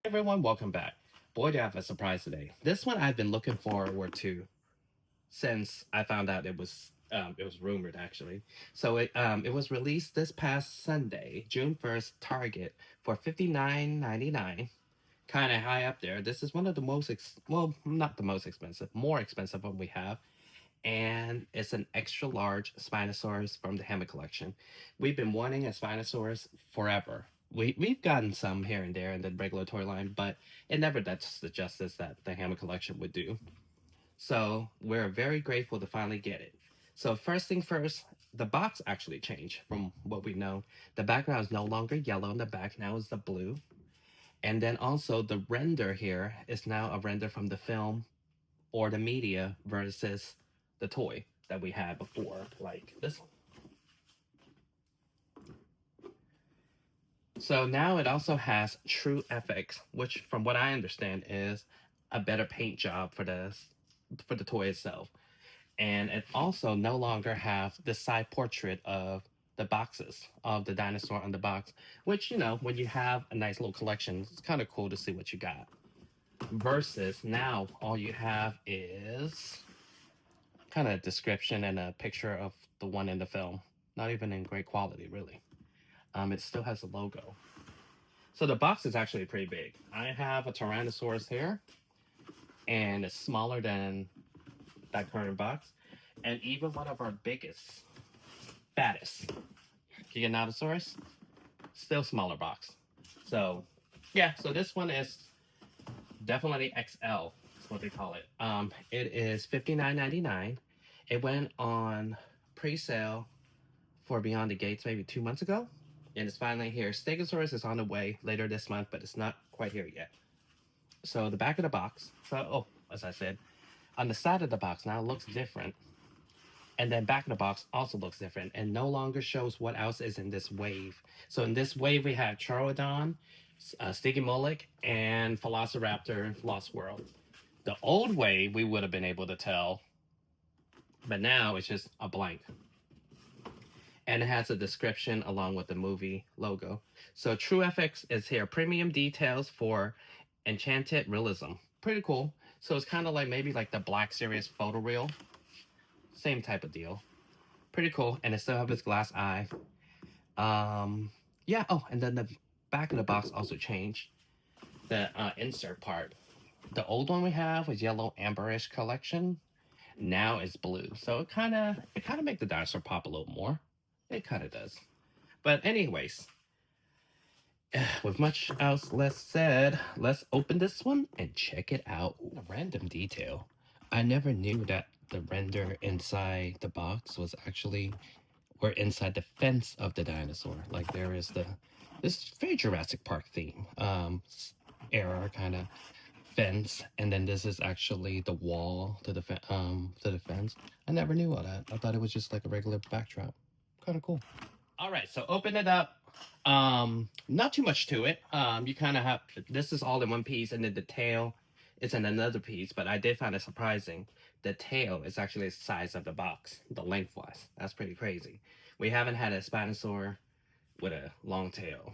Everyone, welcome back. Boy, do I have a surprise today. This one I've been looking forward to since I found out it was rumored actually. So it was released this past Sunday, June 1st, Target for $59.99. Kind of high up there. This is one of the well, not the most expensive, more expensive one we have, and it's an extra large Spinosaurus from the Hammond collection. We've been wanting a Spinosaurus forever. We've gotten some here and there in the regular toy line, but it never does the justice that the Hammond collection would do. So we're very grateful to finally get it. So first thing first, the box actually changed from what we know. The background is no longer yellow in the back, now is the blue. And then also the render here is now a render from the film or the media versus the toy that we had before, like this one. So now it also has True FX, which, from what I understand, is a better paint job for the toy itself. And it also no longer have the side portrait of the boxes of the dinosaur on the box, which when you have a nice little collection, it's kind of cool to see what you got. Versus now, all you have is kind of description and a picture of the one in the film. Not even in great quality, really. It still has a logo. So the box is actually pretty big. I have a Tyrannosaurus here, and it's smaller than that current box. And even one of our biggest, baddest Giganotosaurus, still smaller box. So, yeah, so this one is definitely XL, is what they call it. It is $59.99. It went on pre-sale for Beyond the Gates maybe 2 months ago, and it's finally here. Stegosaurus is on the way later this month, but it's not quite here yet. So the back of the box. So as I said, on the side of the box now looks different, and then back of the box also looks different, and no longer shows what else is in this wave. So in this wave we have Charodon, Stygimoloch, and Velociraptor Lost World. The old wave we would have been able to tell, but now it's just a blank. And it has a description along with the movie logo. So True FX is here. Premium details for enchanted realism. Pretty cool. So it's kind of like maybe like the Black Series photoreal. Same type of deal. Pretty cool. And it still has its glass eye. Yeah. Oh, and then the back of the box also changed. The insert part. The old one we have was yellow amberish collection. Now it's blue. So it kind of make the dinosaur pop a little more. It kind of does. But anyways, with much else less said, let's open this one and check it out. Ooh, a random detail. I never knew that the render inside the box was actually or inside the fence of the dinosaur. Like there is this very Jurassic Park theme, era kind of fence, and then this is actually the wall to the fence. I never knew all that. I thought it was just like a regular backdrop. Kind of cool. All right, so open it up. Not too much to it. You kind of have this is all in one piece, and then the tail is in another piece. But I did find it surprising. The tail is actually the size of the box, the lengthwise. That's pretty crazy. We haven't had a Spinosaur with a long tail.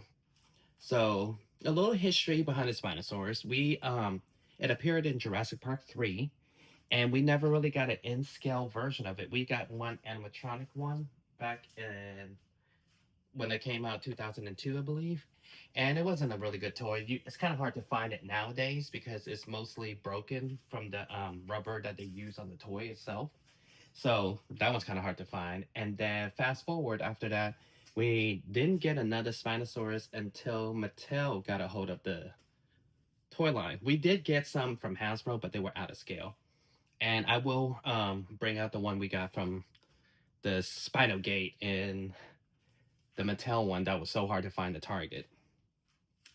So a little history behind the Spinosaurus. It appeared in Jurassic Park 3, and we never really got an in scale version of it. We got one animatronic one back in when it came out 2002, I believe. And it wasn't a really good toy. It's kind of hard to find it nowadays because it's mostly broken from the rubber that they use on the toy itself. So that was kind of hard to find. And then fast forward after that, we didn't get another Spinosaurus until Mattel got a hold of the toy line. We did get some from Hasbro, but they were out of scale. And I will bring out the one we got from the Spino Gate in the Mattel one that was so hard to find at Target.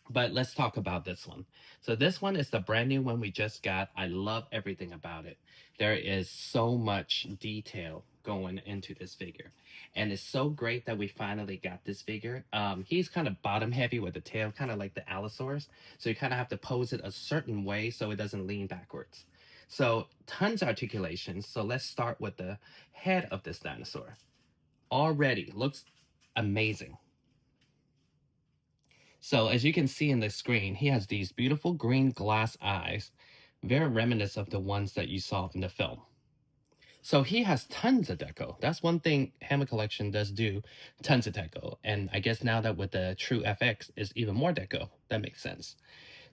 But let's talk about this one. So this one is the brand new one we just got. I love everything about it. There is so much detail going into this figure. And it's so great that we finally got this figure. He's kind of bottom heavy with the tail, kind of like the Allosaurus. So you kind of have to pose it a certain way so it doesn't lean backwards. So tons of articulation. So let's start with the head of this dinosaur. Already looks amazing. So as you can see in the screen, he has these beautiful green glass eyes, very reminiscent of the ones that you saw in the film. So he has tons of deco. That's one thing Hammond Collection does do, tons of deco. And I guess now that with the True FX is even more deco, that makes sense.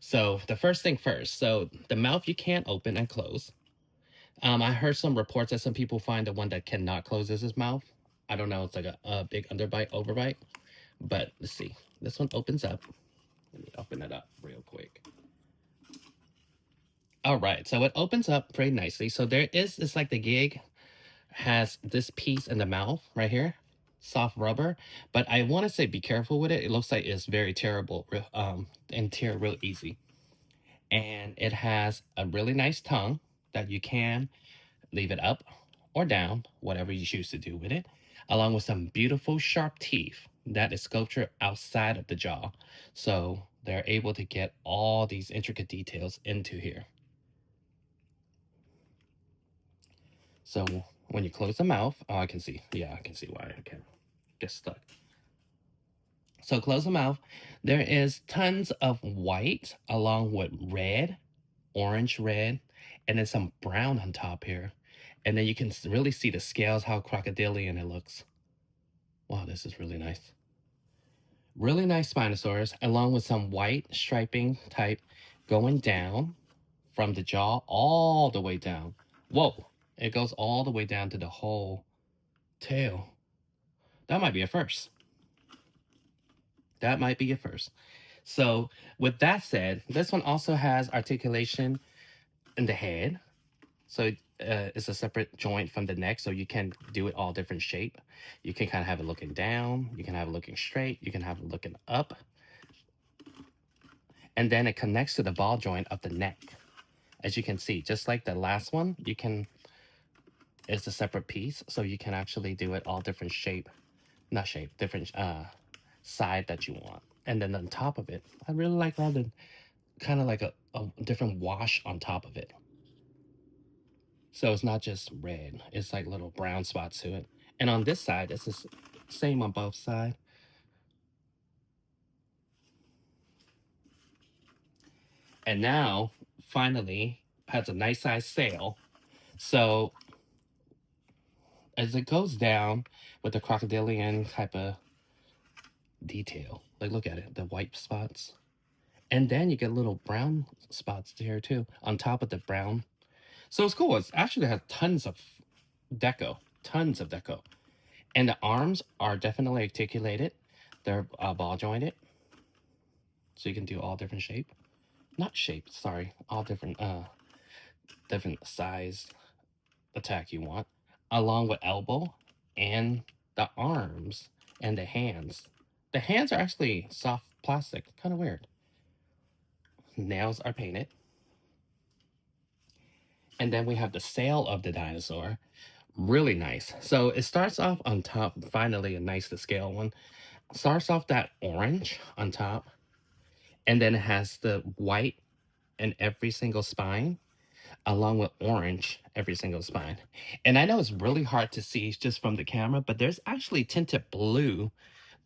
So the first thing first, so the mouth you can't open and close. I heard some reports that some people find the one that cannot close is his mouth. I don't know, it's like a big underbite, overbite. But let's see. This one opens up. Let me open it up real quick. All right, so it opens up pretty nicely. So there is, it's like the gig has this piece in the mouth right here, soft rubber. But I want to say be careful with it. It looks like it's very terrible, and tear real easy. And it has a really nice tongue that you can leave it up or down, whatever you choose to do with it, along with some beautiful sharp teeth that is sculptured outside of the jaw. So they're able to get all these intricate details into here. So when you close the mouth, oh, I can see. Yeah, I can see why I can get stuck. So close the mouth. There is tons of white along with red, orange, red, and then some brown on top here. And then you can really see the scales, how crocodilian it looks. Wow, this is really nice. Really nice Spinosaurus, along with some white striping type going down from the jaw all the way down. Whoa, it goes all the way down to the whole tail. That might be a first. That might be a first. So, with that said, this one also has articulation in the head. So, it's a separate joint from the neck, so you can do it all different shape. You can kind of have it looking down, you can have it looking straight, you can have it looking up. And then it connects to the ball joint of the neck. As you can see, just like the last one, you can, it's a separate piece, so you can actually do it all different shape, not shape, different side that you want. And then on top of it, I really like all the kind of like a different wash on top of it. So it's not just red, it's like little brown spots to it. And on this side, it's the same on both sides. And now, finally, has a nice size sail. So as it goes down with the crocodilian type of detail, like look at it, the white spots. And then you get little brown spots here too, on top of the brown. So it's cool. It's actually has tons of tons of deco. And the arms are definitely articulated. They're ball jointed. So you can do all different shape. Not shape, sorry. All different size attack you want. Along with elbow and the arms and the hands. The hands are actually soft plastic. Kind of weird. Nails are painted. And then we have the sail of the dinosaur. Really nice. So it starts off on top, finally a nice to scale one. Starts off that orange on top. And then it has the white in every single spine, along with orange every single spine. And I know it's really hard to see just from the camera, but there's actually tinted blue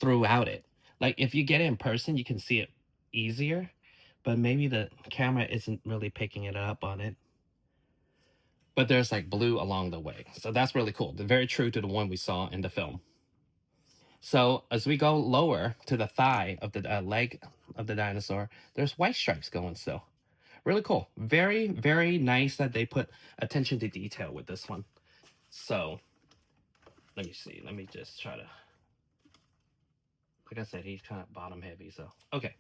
throughout it. Like if you get it in person, you can see it easier, but maybe the camera isn't really picking it up on it. But there's like blue along the way. So that's really cool. They're very true to the one we saw in the film. So as we go lower to the thigh of the leg of the dinosaur, there's white stripes going still. Really cool. Very, very nice that they put attention to detail with this one. So let me see. Let me just try to, like I said, he's kind of bottom heavy. So, okay.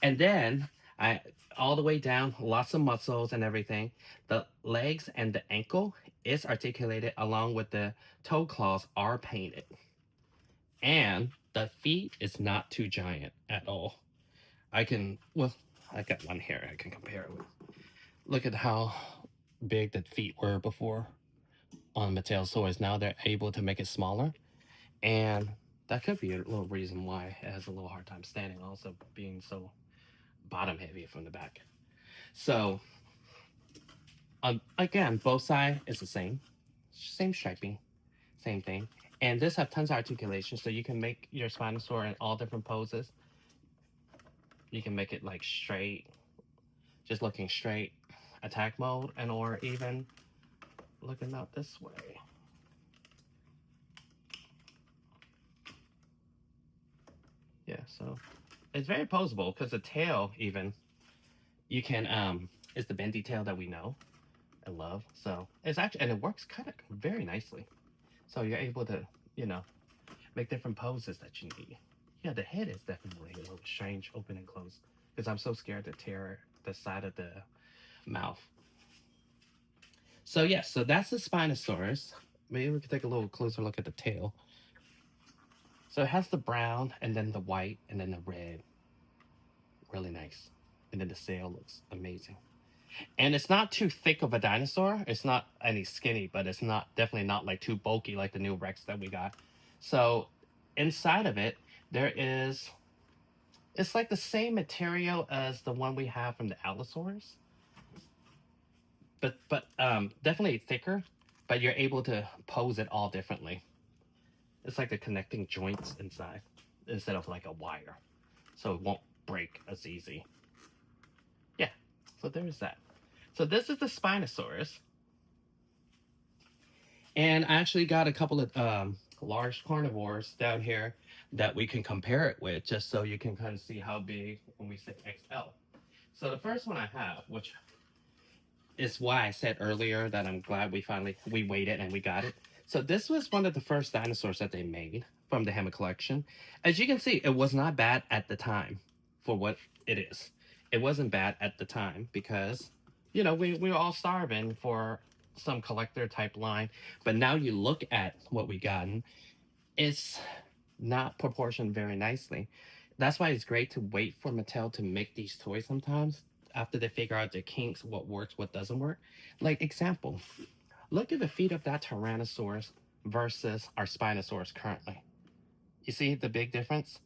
And then I all the way down, lots of muscles and everything. The legs and the ankle is articulated along with the toe claws are painted. And the feet is not too giant at all. I can, well, I got one here I can compare it with. Look at how big the feet were before on Mattelsaurus. Now they're able to make it smaller. And that could be a little reason why it has a little hard time standing, also being so bottom heavy from the back. So again, both sides is the same striping, same thing. And this have tons of articulation, so you can make your Spinosaur in all different poses. You can make it like straight, just looking straight, attack mode, and or even looking out this way. Yeah, so it's very posable because the tail even you can is the bendy tail that we know and love. So it's actually, and it works kind of very nicely. So you're able to, you know, make different poses that you need. Yeah, the head is definitely a little strange, open and close, because I'm so scared to tear the side of the mouth. So yeah, so that's the Spinosaurus. Maybe we could take a little closer look at the tail. So it has the brown and then the white and then the red. Really nice. And then the sail looks amazing. And it's not too thick of a dinosaur. It's not any skinny, but it's not definitely not like too bulky like the new Rex that we got. So inside of it, there is it's like the same material as the one we have from the Allosaurus, but definitely thicker. But you're able to pose it all differently. It's like the connecting joints inside instead of like a wire, so it won't break as easy. Yeah, so there's that. So this is the Spinosaurus. And I actually got a couple of large carnivores down here that we can compare it with, just so you can kind of see how big when we say XL. So the first one I have, which is why I said earlier that I'm glad we waited and we got it. So this was one of the first dinosaurs that they made from the Hammond collection. As you can see, it was not bad at the time for what it is. It wasn't bad at the time because, you know, we were all starving for some collector type line. But now you look at what we gotten, it's not proportioned very nicely. That's why it's great to wait for Mattel to make these toys sometimes after they figure out their kinks, what works, what doesn't work. Like example, look at the feet of that Tyrannosaurus versus our Spinosaurus currently. You see the big difference?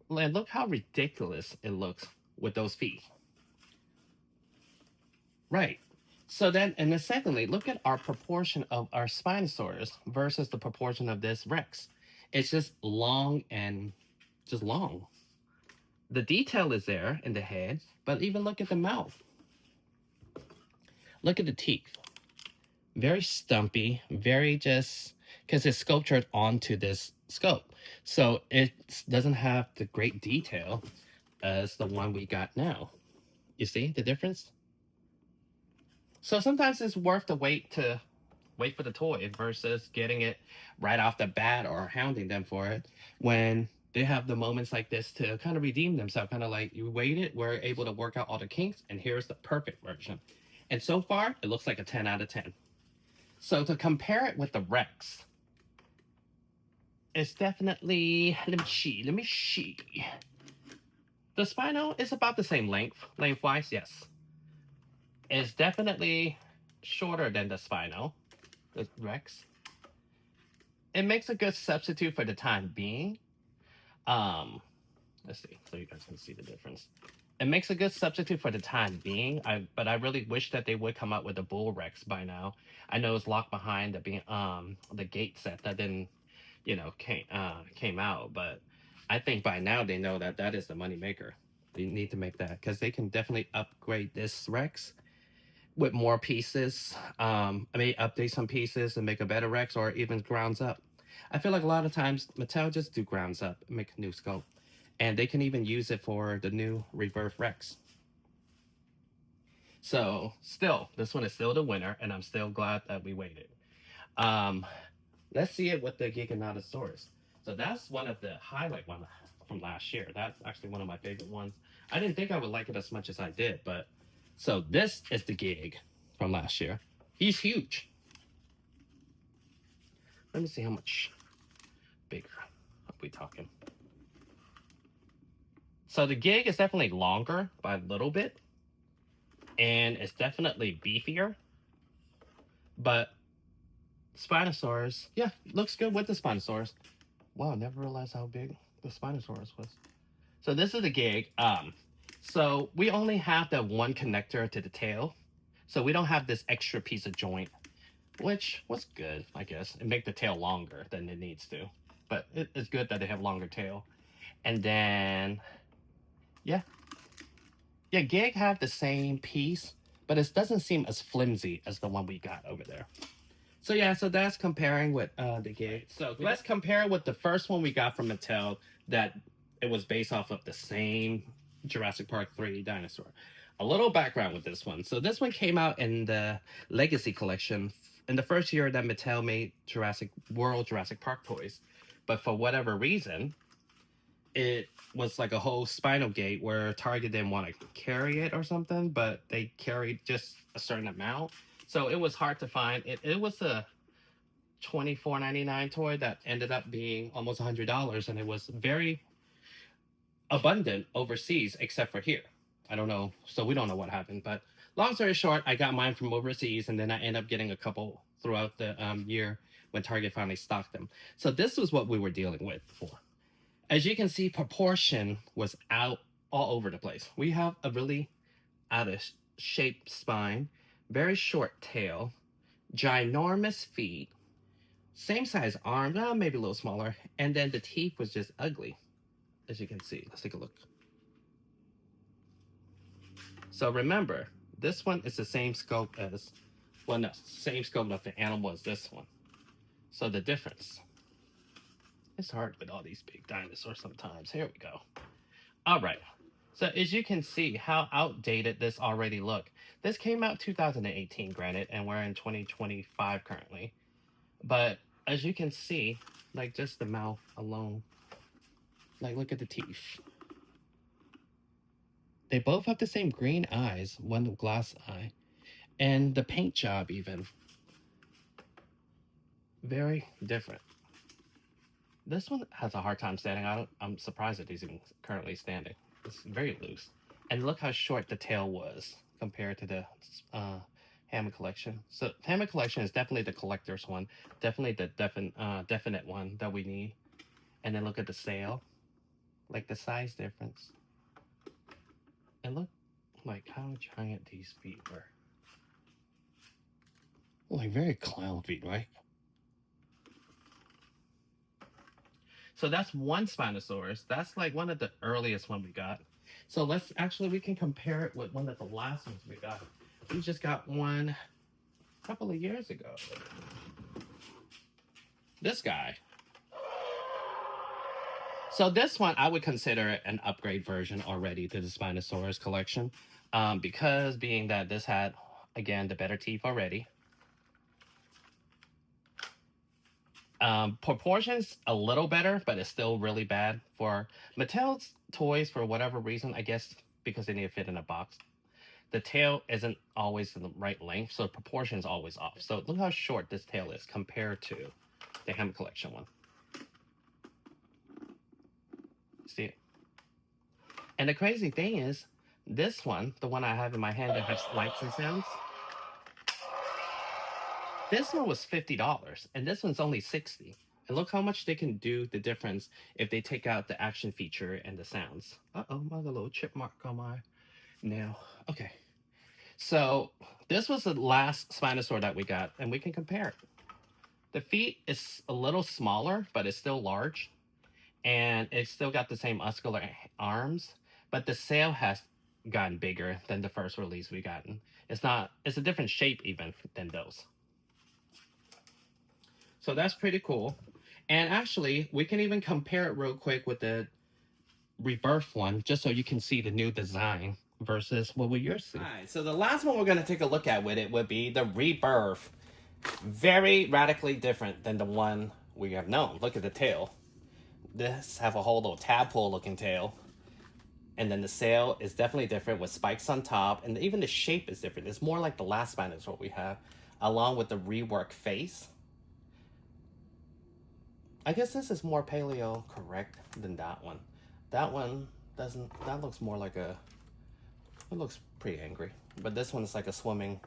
And look how ridiculous it looks with those feet. Right. So then, and then secondly, look at our proportion of our Spinosaurus versus the proportion of this Rex. It's just long and just long. The detail is there in the head, but even look at the mouth. Look at the teeth. Very stumpy, very just because it's sculptured onto this sculpt. So it doesn't have the great detail as the one we got now. You see the difference? So sometimes it's worth the wait to wait for the toy versus getting it right off the bat or hounding them for it when they have the moments like this to kind of redeem themselves. Kind of like you waited, we're able to work out all the kinks, and here's the perfect version. And so far, it looks like a 10 out of 10. So to compare it with the Rex, it's definitely, let me see. The Spino is about the same lengthwise, yes. It's definitely shorter than the Spino, the Rex. It makes a good substitute for the time being. Let's see, so you guys can see the difference. It makes a good substitute for the time being. But I really wish that they would come up with a Bull Rex by now. I know it's locked behind the gate set that didn't, came out. But I think by now they know that that is the money maker. They need to make that because they can definitely upgrade this Rex with more pieces. Update some pieces and make a better Rex, or even grounds up. I feel like a lot of times Mattel just do grounds up, make a new sculpt, and they can even use it for the new Rebirth Rex. So still, this one is still the winner, and I'm still glad that we waited. Let's see it with the Giganotosaurus. So that's one of the highlight ones from last year. That's actually one of my favorite ones. I didn't think I would like it as much as I did, but so this is the Gig from last year. He's huge. Let me see how much bigger are we talking. So the Gig is definitely longer by a little bit, and it's definitely beefier. But Spinosaurus, yeah, looks good with the Spinosaurus. Wow, I never realized how big the Spinosaurus was. So this is the Gig. So we only have that one connector to the tail. So we don't have this extra piece of joint which was good, I guess. It make the tail longer than it needs to, but it's good that they have longer tail. And then, yeah, yeah, Gig have the same piece, but it doesn't seem as flimsy as the one we got over there. So yeah, so that's comparing with the Gig. So let's compare with the first one we got from Mattel that it was based off of the same Jurassic Park 3 dinosaur. A little background with this one. So this one came out in the Legacy collection in the first year that Mattel made Jurassic Park toys. But for whatever reason, it was like a whole spinal gate where Target didn't want to carry it or something, but they carried just a certain amount. So it was hard to find. It was a $24.99 toy that ended up being almost $100, and it was very abundant overseas, except for here. I don't know. So we don't know what happened. But long story short, I got mine from overseas, and then I ended up getting a couple throughout the year when Target finally stocked them. So this was what we were dealing with before. As you can see, proportion was out all over the place. We have a really out of shape spine, very short tail, ginormous feet, same size arms, maybe a little smaller, and then the teeth was just ugly, as you can see. Let's take a look. So remember, this one is the same scope as, well, no, same scope of the animal as this one. So the difference. It's hard with all these big dinosaurs sometimes. Here we go. All right. So as you can see how outdated this already look. This came out 2018, granted, and we're in 2025 currently. But as you can see, like just the mouth alone, like look at the teeth. They both have the same green eyes, one glass eye, and the paint job even. Very different. This one has a hard time standing. I'm surprised that he's even currently standing. It's very loose. And look how short the tail was compared to the Hammond collection. So Hammond collection is definitely the collector's one. Definitely the definite one that we need. And then look at the sail. Like the size difference. And look like how giant these feet were. Like very clown feet, right? So that's one Spinosaurus. That's like one of the earliest one we got. So we can compare it with one of the last ones we got. We just got one a couple of years ago. This guy. So this one, I would consider it an upgrade version already to the Spinosaurus collection. Because being that this had, again, the better teeth already. Proportions a little better, but it's still really bad for Mattel's toys. For whatever reason, I guess because they need to fit in a box, the tail isn't always the right length, so the proportion is always off. So look how short this tail is compared to the Hammond collection one. See it? And the crazy thing is, this one, the one I have in my hand that has lights and sounds, this one was $50, and this one's only $60. And look how much they can do the difference if they take out the action feature and the sounds. Uh-oh, I got a little chip mark on my nail. Okay. So this was the last Spinosaur that we got, and we can compare it. The feet is a little smaller, but it's still large. And it's still got the same muscular arms, but the sail has gotten bigger than the first release we gotten. It's a different shape even than those. So that's pretty cool. And actually, we can even compare it real quick with the Rebirth one, just so you can see the new design versus what we used to. All right, so the last one we're going to take a look at with it would be the Rebirth. Very radically different than the one we have known. Look at the tail. This have a whole little tadpole looking tail. And then the sail is definitely different with spikes on top. And even the shape is different. It's more like the last Spinosaur we have, along with the rework face. I guess this is more paleo correct than that one. That one doesn't, that looks more like it looks pretty angry. But this one's like a swimming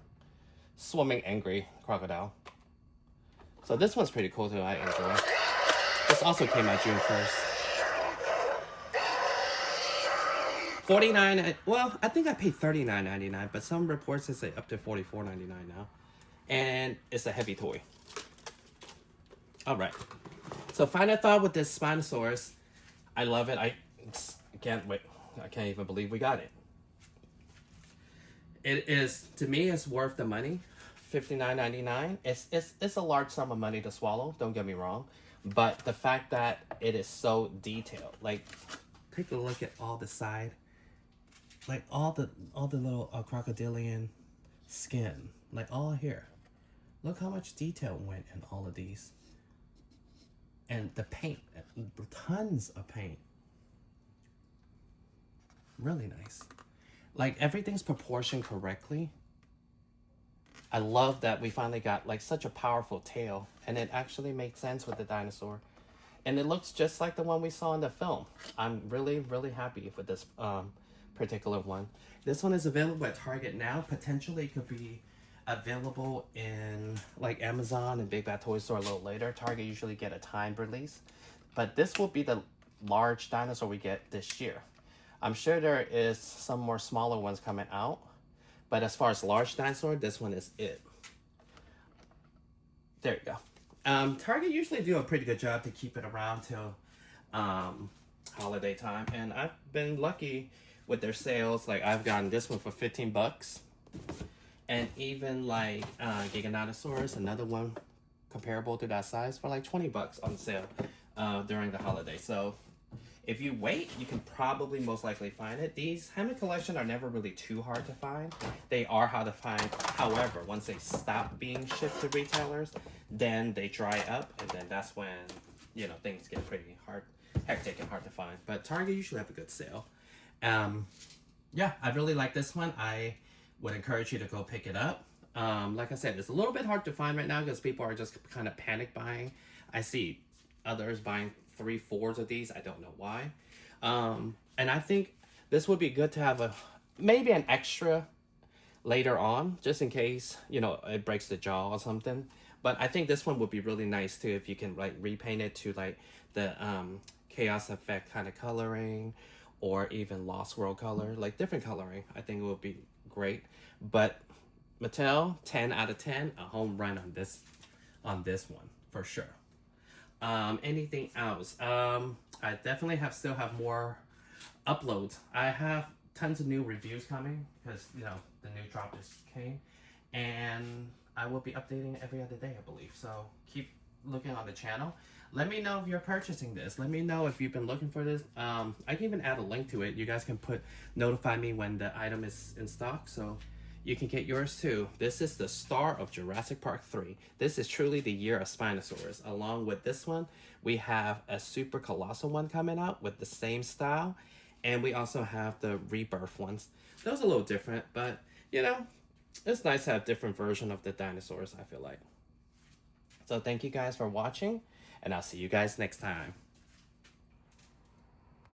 angry crocodile. So this one's pretty cool too, I enjoy. This also came out June 1st. $49, well, I think I paid $39.99, but some reports say up to $44.99 now. and it's a heavy toy. All right. So final thought with this Spinosaurus. I love it. I can't wait. I can't even believe we got it. It is, to me, it's worth the money. $59.99. It's a large sum of money to swallow. Don't get me wrong, but the fact that it is so detailed, like, take a look at all the side, like all the little crocodilian skin, like all here. Look how much detail went in all of these, and the paint, tons of paint. Really nice. Like everything's proportioned correctly. I love that we finally got like such a powerful tail, and it actually makes sense with the dinosaur. And it looks just like the one we saw in the film. I'm really, really happy with this particular one. This one is available at Target now. Potentially it could be available in like Amazon and Big Bad Toy Store a little later. Target usually get a timed release. But this will be the large dinosaur we get this year. I'm sure there is some more smaller ones coming out, but as far as large dinosaur, this one is it. There you go. Target usually do a pretty good job to keep it around till holiday time, and I've been lucky with their sales. Like I've gotten this one for 15 bucks, and even like Giganotosaurus, another one comparable to that size, for like 20 bucks on sale during the holiday. So if you wait, you can probably most likely find it. These Hammond collection are never really too hard to find. They are hard to find. However, once they stop being shipped to retailers, then they dry up, and then that's when, you know, things get pretty hectic and hard to find. But Target usually have a good sale. Yeah, I really like this one. I would encourage you to go pick it up. Like I said, it's a little bit hard to find right now because people are just kind of panic buying. I see others buying 3-4s of these. I don't know why. And I think this would be good to have maybe an extra later on, just in case, you know, it breaks the jaw or something. But I think this one would be really nice too if you can like repaint it to like the chaos effect kind of coloring, or even Lost World color, like different coloring. I think it would be great. But Mattel, 10 out of 10, a home run on this one for sure. Anything else? I definitely still have more uploads. I have tons of new reviews coming because, you know, the new drop just came, and I will be updating every other day, I believe. So keep looking on the channel. Let me know if you're purchasing this. Let me know if you've been looking for this. I can even add a link to it. You guys can notify me when the item is in stock, so you can get yours too. This is the star of Jurassic Park 3. This is truly the year of Spinosaurus. Along with this one, we have a super colossal one coming out with the same style. And we also have the rebirth ones. Those are a little different, but you know, it's nice to have different version of the dinosaurs, I feel like. So thank you guys for watching, and I'll see you guys next time.